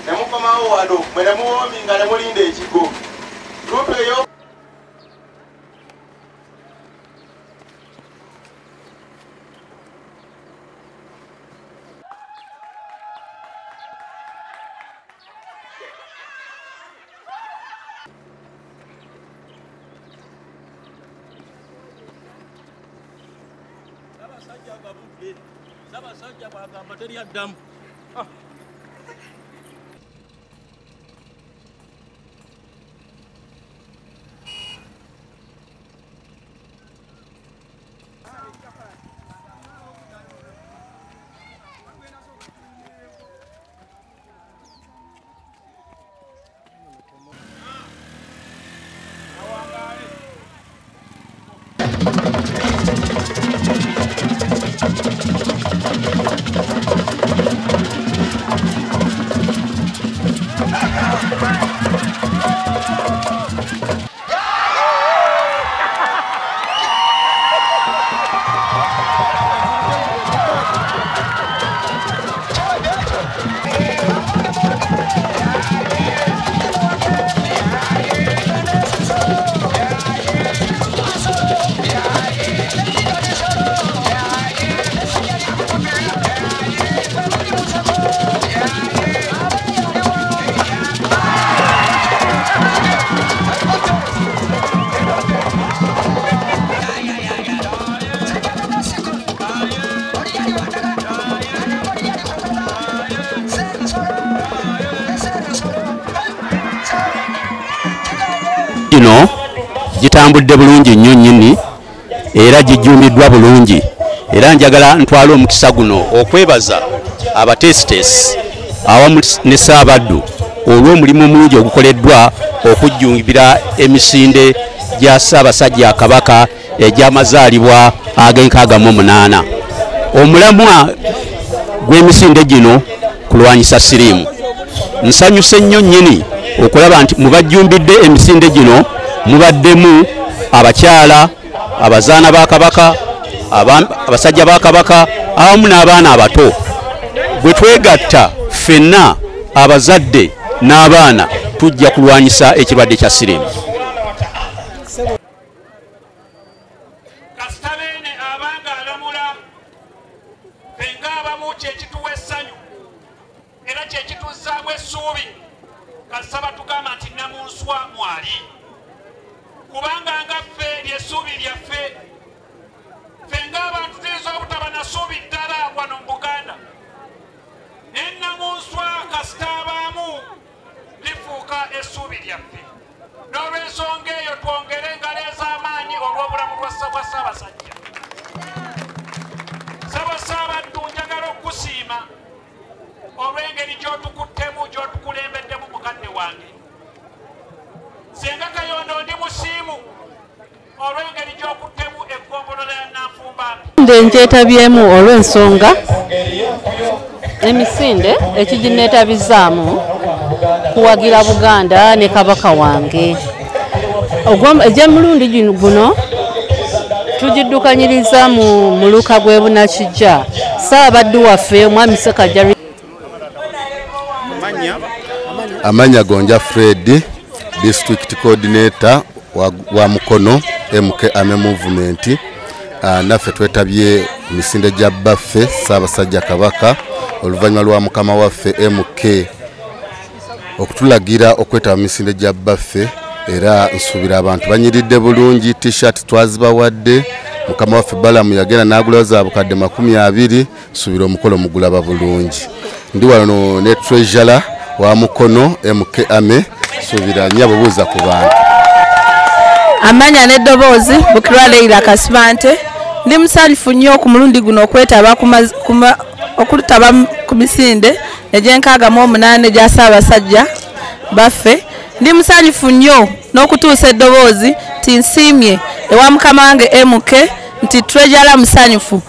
Nemukoma wano mwene muwominga ne mulinda ekigo grupu eyo Sabasajja bagamba teri addamu. Gitambudde bulungi nnyo nnyini era gijjumiddwa bulungi era njagala ntwala omukisa guno okwebaza abatesitesi awamu ne Ssaabaddu olw'omulimu omungi ogukoleddwa okujjumbira emisinde gya Ssaabasajja Kabaka egy'amazaalibwa ag'enkaaga8 omulamwa gw'emisinde gino kulwanyisa siriimu. Nsanyuse nnyo nnyini okulaba nti mubajjumbidde emisinde gino mubaddemu abakyala abazaana ba Kabaka abasajja ba Kabaka awamu n'abaana abato bwe twegatta ffenna abazadde n'abaana tujja kulwanyisa ekirwadde kya siriimu. Kasitabeene abanga alamula fenga abamu kyekituwa essanyu era kyekituzzaamu essuubi kasaba tugamba nti namunswa mwali kubanga ngaffe lyessuubi lyaffe fenga abantu tuyinza obutaba na ssuubi ddala wano mu Buganda naye namunswa kasita abaamu lifuuka essuubi lyaffe n'olw'ensonga eyo twongere engalo ez'amaanyi olw'obulamu bwa Ssaabasajja. Ssaabaddu njagala okukusiima olw'engeri gy'otukuttemu gy'otukulembeddemu mukadde wange. Senga Kayondo ndi musiimu olw'engeri gy'okuttemu eggombolola ya Nanfumbaambi. Nkyetabyemu olw'ensonga emisinde ekigineetabizaamu kuwagira Buganda ne Kabaka wange. Egy'emulundi guno tugiddukanyiriza mu muluka gw'e Bunakijja Ssaabaddu waffe Mwami Ssekajja. Amanya Gonja Fred, District Coordinator wa Mukono MK Ame Movement. Naffe twetabye emisinde gya baffe Ssaabasajja Kabaka oluvannyuma lwa mukama waffe MK okutulagira okwetaba emisinde gya baffe era nsuubira abantu banyiridde bulungi. T-shirt twazibawadde mukama waffe Balamu yagenda n'agulawo za bukadde 20. Nsuubira omukolo mugulaba bulungi. Ndi wano ne Treasurer wa Mukono MK Ame nsuubira nnyabo buuza ku bantu. Amanya n'eddoboozi Bukirwa Leila Kasibante Ndi musalifu nnyo ku mulundi guno okwetaba okutaba ku misinde egyenkaaga mu 8 egya Ssaabasajja baffe. Ndi musalifu nnyo n'okutuusa eddoboozi nti nsiimye ewa mukama wange MK nti twejala musanyufu